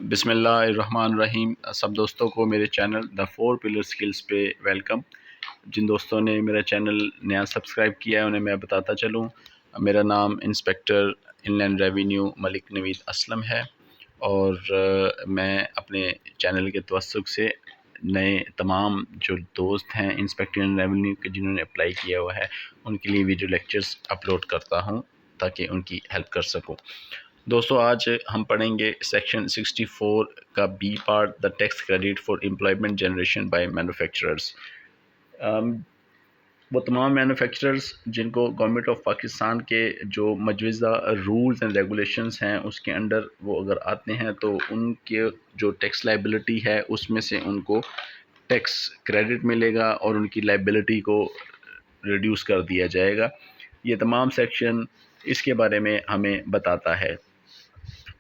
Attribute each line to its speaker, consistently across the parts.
Speaker 1: बिस्मिल्लाहिर्रहमानिर्रहीम। सब दोस्तों को मेरे चैनल द 4 पिलर स्किल्स पे वेलकम। जिन दोस्तों ने मेरा चैनल नया सब्सक्राइब किया है उन्हें मैं बताता चलूँ, मेरा नाम inspector inland revenue Malik Naveed Aslam है और मैं अपने चैनल के तवस्सुक से नए तमाम जो दोस्त हैं इंस्पेक्टर इन रेवेन्यू के जिन्होंने अप्लाई किया हुआ है उनके लिए वीडियो लेक्चर्स अपलोड करता हूँ ताकि उनकी हेल्प कर सकूँ। दोस्तों, आज हम पढ़ेंगे सेक्शन 64 का B part, the tax credit for employment generation by manufacturers. वो तमाम मैन्युफैक्चरर्स जिनको गवर्नमेंट ऑफ पाकिस्तान के जो मजूज़ा रूल्स एंड रेगुलेशंस हैं उसके अंडर वो अगर आते हैं तो उनके जो टैक्स लाइबिलिटी है उसमें से उनको टैक्स क्रेडिट मिलेगा और उनकी लाइबिलिटी को रिड्यूस कर दिया जाएगा। ये तमाम सेक्शन इसके बारे में हमें बताता है।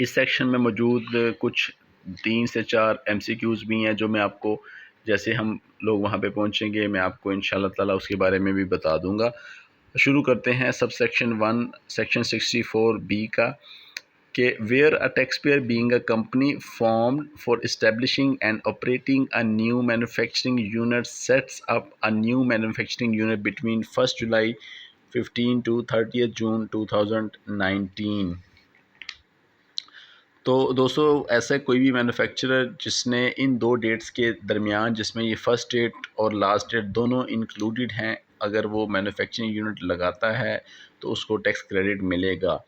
Speaker 1: इस सेक्शन में मौजूद कुछ 3 से 4 MCQs भी हैं जो मैं आपको, जैसे हम लोग वहाँ पे पहुँचेंगे, मैं आपको इंशाल्लाह ताला उसके बारे में भी बता दूँगा। शुरू करते हैं सब सेक्शन 1 सेक्शन 64B का कि where a tax payer being a company formed for establishing and operating a new manufacturing unit sets up a new manufacturing unit between 1 July 15 to 30 June 2019। तो दोस्तों, ऐसा कोई भी मैन्युफैक्चरर जिसने इन दो डेट्स के दरमियान, जिसमें ये फ़र्स्ट डेट और लास्ट डेट दोनों इंक्लूडेड हैं, अगर वो मैन्युफैक्चरिंग यूनिट लगाता है तो उसको टैक्स क्रेडिट मिलेगा।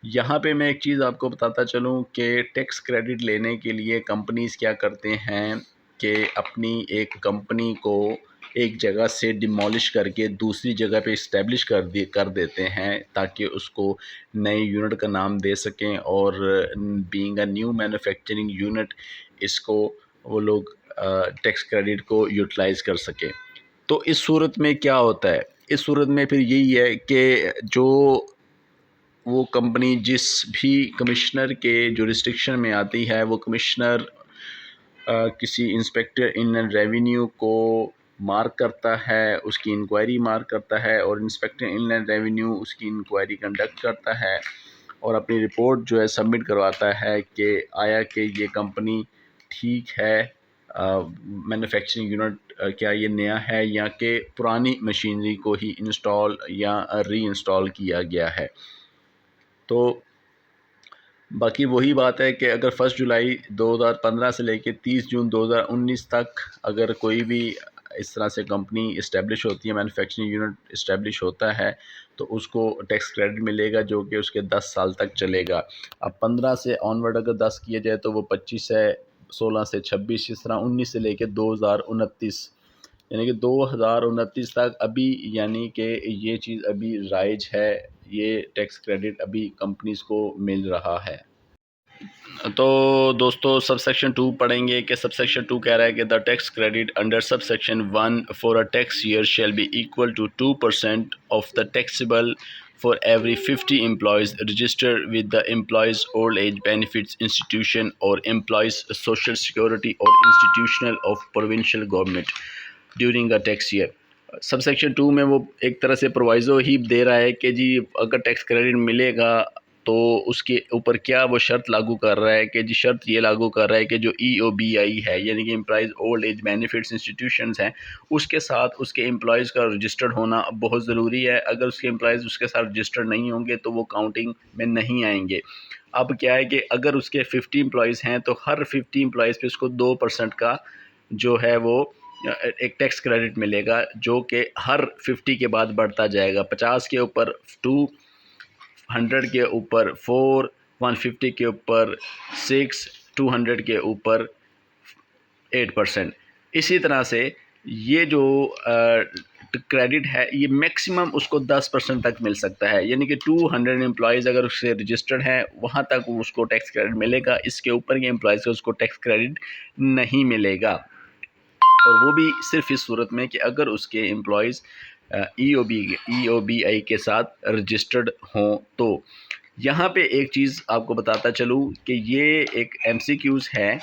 Speaker 1: यहाँ पे मैं एक चीज़ आपको बताता चलूँ कि टैक्स क्रेडिट लेने के लिए कंपनीज़ क्या करते हैं कि अपनी एक कंपनी को एक जगह से डिमोलिश करके दूसरी जगह पे इस्टेब्लिश कर देते हैं ताकि उसको नए यूनिट का नाम दे सकें और being a new manufacturing unit इसको वो लोग टैक्स क्रेडिट को यूटिलाइज़ कर सकें। तो इस सूरत में क्या होता है, इस सूरत में फिर यही है कि जो वो कंपनी जिस भी कमिश्नर के जुरिस्डिक्शन में आती है वो कमिश्नर किसी इंस्पेक्टर इनलैंड रेवेन्यू को मार्क करता है, उसकी इंक्वायरी मार्क करता है और इंस्पेक्टर इनलैंड रेवेन्यू उसकी इंक्वायरी कंडक्ट करता है और अपनी रिपोर्ट जो है सबमिट करवाता है कि आया कि ये कंपनी ठीक है, मैन्युफैक्चरिंग यूनिट क्या ये नया है या कि पुरानी मशीनरी को ही इंस्टॉल या री इंस्टॉल किया गया है। तो बाकी वही बात है कि अगर 1 जुलाई 2015 से लेकर 30 जून 2019 तक अगर कोई भी इस तरह से कंपनी इस्टेब्लिश होती है, मैन्युफैक्चरिंग यूनिट इस्टेब्लिश होता है तो उसको टैक्स क्रेडिट मिलेगा जो कि उसके 10 साल तक चलेगा। अब 15 से ऑनवर्ड अगर 10 किया जाए तो वो 25 है, 16 से 26, इस तरह 19 से लेकर 2029, यानी कि 2029 तक अभी, यानी कि ये चीज़ अभी राइज है, ये टैक्स क्रेडिट अभी कंपनीज़ को मिल रहा है। तो दोस्तों, सब सेक्शन 2 पढ़ेंगे कि सब सेक्शन 2 कह रहा है कि the tax credit under sub section 1 for a tax year shall be equal to 2% of the taxable for every 50 employees registered with the employees old age benefits institution or employees social security or institutional of provincial government during a tax year। Sub section 2 में वो एक तरह से प्रोवाइज़ो ही दे रहा है कि जी अगर tax credit मिलेगा तो उसके ऊपर क्या वो शर्त लागू कर रहा है कि जी शर्त ये लागू कर रहा है कि जो EOBI है यानी कि employees old age benefits institutions हैं उसके साथ उसके एम्प्लॉइज़ का रजिस्टर्ड होना बहुत ज़रूरी है। अगर उसके एम्प्लॉइज़ उसके साथ रजिस्टर्ड नहीं होंगे तो वो काउंटिंग में नहीं आएंगे। अब क्या है कि अगर उसके 50 एम्प्लॉइज़ हैं तो हर 50 एम्प्लॉइज़ पे उसको 2% का जो है वो एक टैक्स क्रेडिट मिलेगा जो कि हर 50 के बाद बढ़ता जाएगा। 50 के ऊपर 2, 100 के ऊपर 4, 150 के ऊपर 6, 200 के ऊपर 8%। इसी तरह से ये जो क्रेडिट है ये मैक्सिमम उसको 10% तक मिल सकता है, यानी कि 200 एम्प्लॉयज़ अगर उससे रजिस्टर्ड हैं वहाँ तक उसको टैक्स क्रेडिट मिलेगा। इसके ऊपर के एम्प्लॉयज़ को उसको टैक्स क्रेडिट नहीं मिलेगा और वो भी सिर्फ इस सूरत में कि अगर उसके एम्प्लॉयज़ EOBI के साथ रजिस्टर्ड हों। तो यहाँ पे एक चीज़ आपको बताता चलूँ कि ये एक MCQs है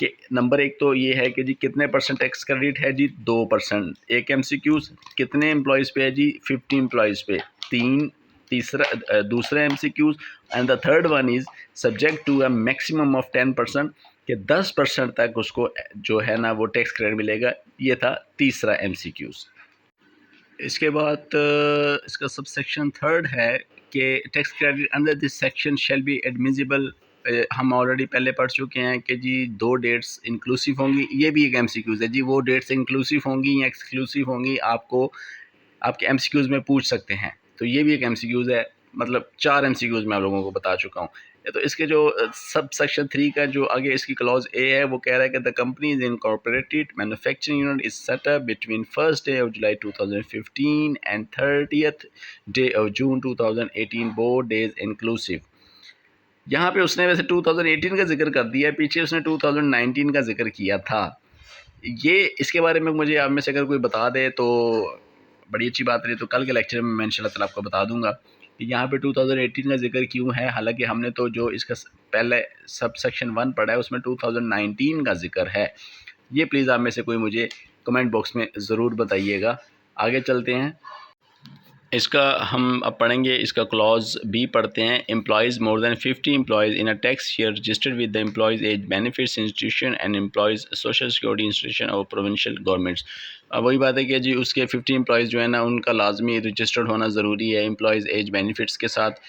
Speaker 1: कि नंबर 1 तो ये है कि जी कितने % टैक्स क्रेडिट है जी 2%। एक MCQs कितने एम्प्लॉयज़ पे है जी 50 एम्प्लॉयज़ पे 3 दूसरा MCQs, and the third one is subject to a maximum of 10%, कि 10% तक उसको जो है ना वो टैक्स क्रेडिट मिलेगा। ये था तीसरा MCQs। इसके बाद इसका सब सेक्शन थर्ड है कि tax credit under this section shall be admissible. हम ऑलरेडी पहले पढ़ चुके हैं कि जी 2 डेट्स इंक्लूसिव होंगी। ये भी एक MCQs है जी, वो डेट्स इंक्लूसिव होंगी या एक्सक्लूसिव होंगी, आपको आपके MCQs में पूछ सकते हैं। तो ये भी एक MCQs है, मतलब 4 MCQs मैं आप लोगों को बता चुका हूँ। तो इसके जो सब सेक्शन 3 का जो आगे इसकी क्लॉज ए है, वो कह रहा है कि the company is incorporated manufacturing unit is set up between 1st day of July 2015 and 30th day of June 2018, both days inclusive. यहाँ पे उसने वैसे 2018 का जिक्र कर दिया है, पीछे उसने 2019 का जिक्र किया था। ये इसके बारे में मुझे आप में से अगर कोई बता दे तो बड़ी अच्छी बात रही, तो कल के लेक्चर में मैं इंशाल्लाह ताला आपको बता दूंगा कि यहाँ पे 2018 का जिक्र क्यों है। हालांकि हमने तो जो इसका पहले सब सेक्शन 1 पढ़ा है उसमें 2019 का जिक्र है। ये प्लीज़ आप में से कोई मुझे कमेंट बॉक्स में ज़रूर बताइएगा। आगे चलते हैं। इसका हम अब पढ़ेंगे, इसका क्लॉज बी पढ़ते हैं। Employees more than 50 employees in a tax year registered with the employees age benefits institution and employees social security institution और प्रोविंशियल गवर्नमेंट्स। अब वही बात है कि जी उसके 50 एम्प्लॉयज़ जो है ना उनका लाजमी रजिस्टर्ड होना ज़रूरी है एम्प्लॉयज़ एज बेनिफिट्स के साथ।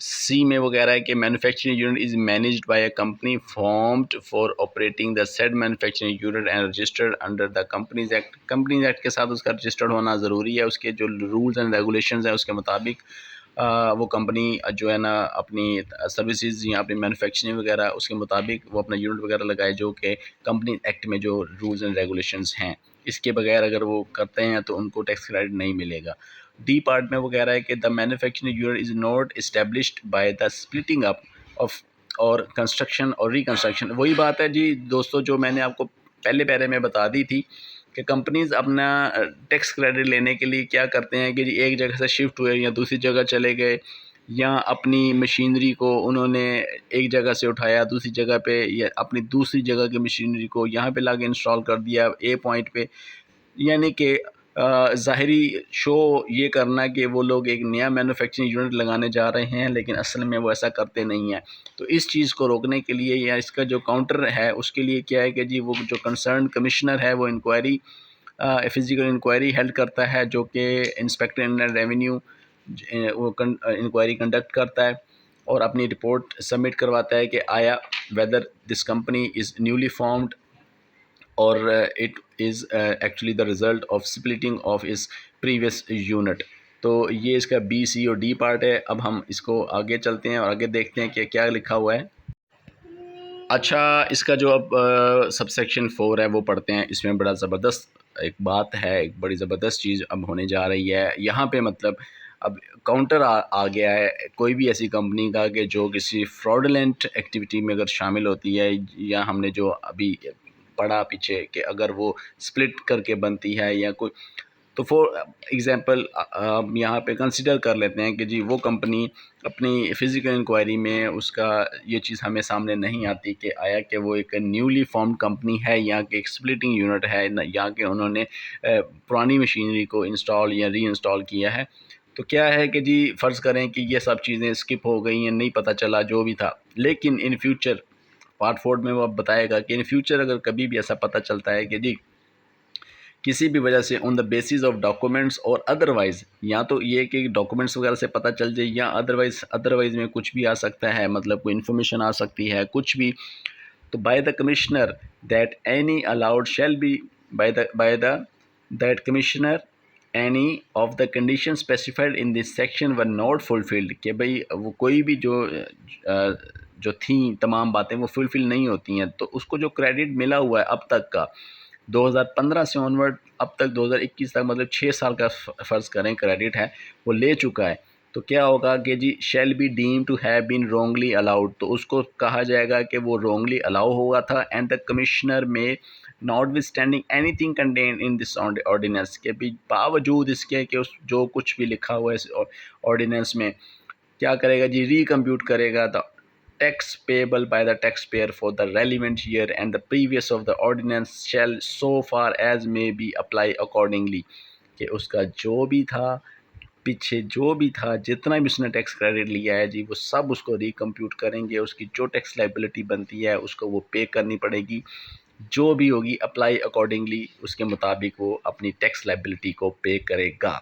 Speaker 1: सी में वो कह रहा है कि manufacturing unit is managed by a company formed for operating the said manufacturing unit and registered under the companies act. Companies act के साथ उसका रजिस्टर्ड होना ज़रूरी है। उसके जो रूल्स एंड रेगुलेशंस हैं उसके मुताबिक वो कंपनी जो है ना अपनी सर्विसेज या अपनी मैन्युफैक्चरिंग वगैरह उसके मुताबिक वो अपना यूनिट वगैरह लगाए जो कि कंपनी एक्ट में जो रूल्स एंड रेगुलेशंस हैं। इसके बगैर अगर वो करते हैं तो उनको टैक्स क्रेडिट नहीं मिलेगा। डी पार्ट में वो कह रहा है कि the manufacturing unit is not established by the splitting up of और कंस्ट्रक्शन और रिकंस्ट्रक्शन। वही बात है जी दोस्तों जो मैंने आपको पहले पैरे में बता दी थी कि कंपनीज अपना टैक्स क्रेडिट लेने के लिए क्या करते हैं कि जी एक जगह से शिफ्ट हुए या दूसरी जगह चले गए, या अपनी मशीनरी को उन्होंने एक जगह से उठाया दूसरी जगह पे, या अपनी दूसरी जगह की मशीनरी को यहाँ पे लाके इंस्टॉल कर दिया ए पॉइंट पे। यानी कि ज़ाहिरी शो ये करना कि वो लोग एक नया मैन्युफैक्चरिंग यूनिट लगाने जा रहे हैं, लेकिन असल में वो ऐसा करते नहीं हैं। तो इस चीज़ को रोकने के लिए या इसका जो काउंटर है उसके लिए क्या है कि जी वो जो कंसर्न कमिश्नर है वो इंक्वायरी फिज़िकल इंक्वायरी हेल्ड करता है, जो कि इंस्पेक्टर इंडियन रेवेन्यू वो इंक्वायरी कंडक्ट करता है और अपनी रिपोर्ट सबमिट करवाता है कि आया whether this company is newly formed और it is actually the result of splitting of इस प्रीवियस यूनिट। तो ये इसका बी सी और डी पार्ट है। अब हम इसको आगे चलते हैं और आगे देखते हैं कि क्या लिखा हुआ है। अच्छा, इसका जो अब सब सेक्शन 4 है वो पढ़ते हैं। इसमें बड़ा ज़बरदस्त एक बात है, एक बड़ी ज़बरदस्त चीज़ अब होने जा रही है यहाँ पे। मतलब अब काउंटर आ गया है कोई भी ऐसी कंपनी का कि जो किसी फ्रॉडलेंट एक्टिविटी में अगर शामिल होती है, या हमने जो अभी पढ़ा पीछे कि अगर वो स्प्लिट करके बनती है या कोई, तो फॉर एग्ज़ाम्पल हम यहाँ पे कंसिडर कर लेते हैं कि जी वो कंपनी अपनी फ़िज़िकल इंक्वायरी में उसका ये चीज़ हमें सामने नहीं आती कि आया कि वो एक न्यूली फॉर्म्ड कंपनी है या कि एक स्प्लिटिंग यूनिट है, या कि उन्होंने पुरानी मशीनरी को इंस्टॉल या री इंस्टॉल किया है। तो क्या है कि जी फ़र्ज़ करें कि ये सब चीज़ें स्किप हो गई हैं, नहीं पता चला जो भी था, लेकिन इन फ्यूचर पार्ट 4 में वो अब बताएगा कि इन फ्यूचर अगर कभी भी ऐसा पता चलता है कि जी किसी भी वजह से on the basis of documents और अदरवाइज़, या तो ये कि डॉक्यूमेंट्स वगैरह से पता चल जाए या अदरवाइज़ में कुछ भी आ सकता है, मतलब कोई इन्फॉर्मेशन आ सकती है कुछ भी। तो by the commissioner that any allowed shall be by the that commissioner any of the condition specified in this section were not fulfilled, कि भाई वो कोई भी जो थी तमाम बातें वो फुलफ़िल नहीं होती हैं, तो उसको जो क्रेडिट मिला हुआ है अब तक का 2015 से ऑनवर्ड अब तक 2021 तक, मतलब 6 साल का फ़र्ज़ करें क्रेडिट है वो ले चुका है, तो क्या होगा कि G shall be deemed to have been wrongly allowed, तो उसको कहा जाएगा कि वो रॉन्गली अलाउ हुआ था। And the commissioner may notwithstanding anything contain in this ordinance, के भी बावजूद इसके कि उस जो कुछ भी लिखा हुआ है इस ऑर्डिनेंस में, क्या करेगा जी रिकम्प्यूट करेगा the tax payable by the taxpayer for the relevant year and the previous of the ordinance shall so far as may be apply accordingly, कि उसका जो भी था पीछे जो भी था, जितना भी उसने टैक्स क्रेडिट लिया है जी, वो सब उसको रिकम्प्यूट करेंगे। उसकी जो टैक्स लाइबिलिटी बनती है उसको वो पे करनी पड़ेगी। जो भी होगी अप्लाई अकॉर्डिंगली, उसके मुताबिक वो अपनी टैक्स लाइबिलिटी को पे करेगा।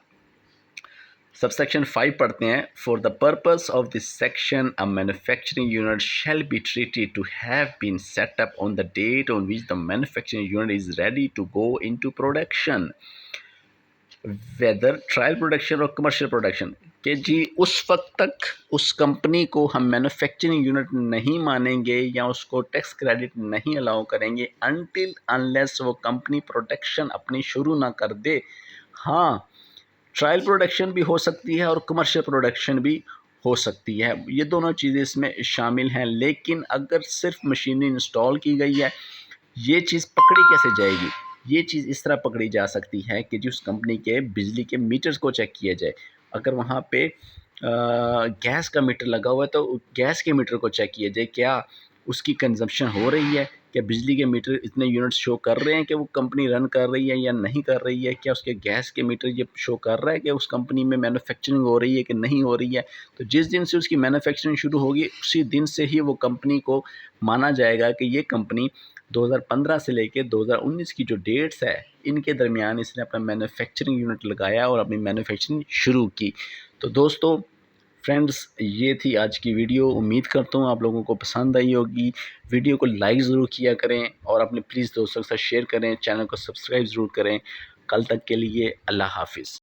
Speaker 1: सबसेक्शन 5 पढ़ते हैं। For the purpose of this section a manufacturing unit shall be treated to have been set up on the date on which the manufacturing unit is ready to go into production, whether trial production और commercial production. कि जी उस वक्त तक उस company को हम manufacturing unit नहीं मानेंगे या उसको टैक्स क्रेडिट नहीं अलाउ करेंगे अनटिल अनलेस वो कंपनी प्रोडक्शन अपनी शुरू ना कर दे। हाँ, ट्रायल प्रोडक्शन भी हो सकती है और कमर्शियल प्रोडक्शन भी हो सकती है, ये दोनों चीज़ें इसमें शामिल हैं। लेकिन अगर सिर्फ मशीनरी इंस्टॉल की गई है, ये चीज़ पकड़ी कैसे जाएगी? ये चीज़ इस तरह पकड़ी जा सकती है कि जी उस कंपनी के बिजली के मीटर्स को चेक किया जाए। अगर वहाँ पे गैस का मीटर लगा हुआ है तो गैस के मीटर को चेक किया जाए, क्या उसकी कंजम्पशन हो रही है, क्या बिजली के मीटर इतने यूनिट्स शो कर रहे हैं कि वो कंपनी रन कर रही है या नहीं कर रही है, क्या उसके गैस के मीटर ये शो कर रहा है कि उस कंपनी में मैन्युफैक्चरिंग हो रही है कि नहीं हो रही है। तो जिस दिन से उसकी मैन्युफैक्चरिंग शुरू होगी उसी दिन से ही वो कंपनी को माना जाएगा कि ये कंपनी 2015 से लेके 2019 की जो डेट्स है इनके दरमियान इसने अपना मैन्युफैक्चरिंग यूनिट लगाया और अपनी मैन्युफैक्चरिंग शुरू की। तो दोस्तों, फ्रेंड्स, ये थी आज की वीडियो। उम्मीद करता हूँ आप लोगों को पसंद आई होगी। वीडियो को लाइक ज़रूर किया करें और अपने प्लीज़ दोस्तों के साथ शेयर करें, चैनल को सब्सक्राइब ज़रूर करें। कल तक के लिए अल्लाह हाफ़िज़।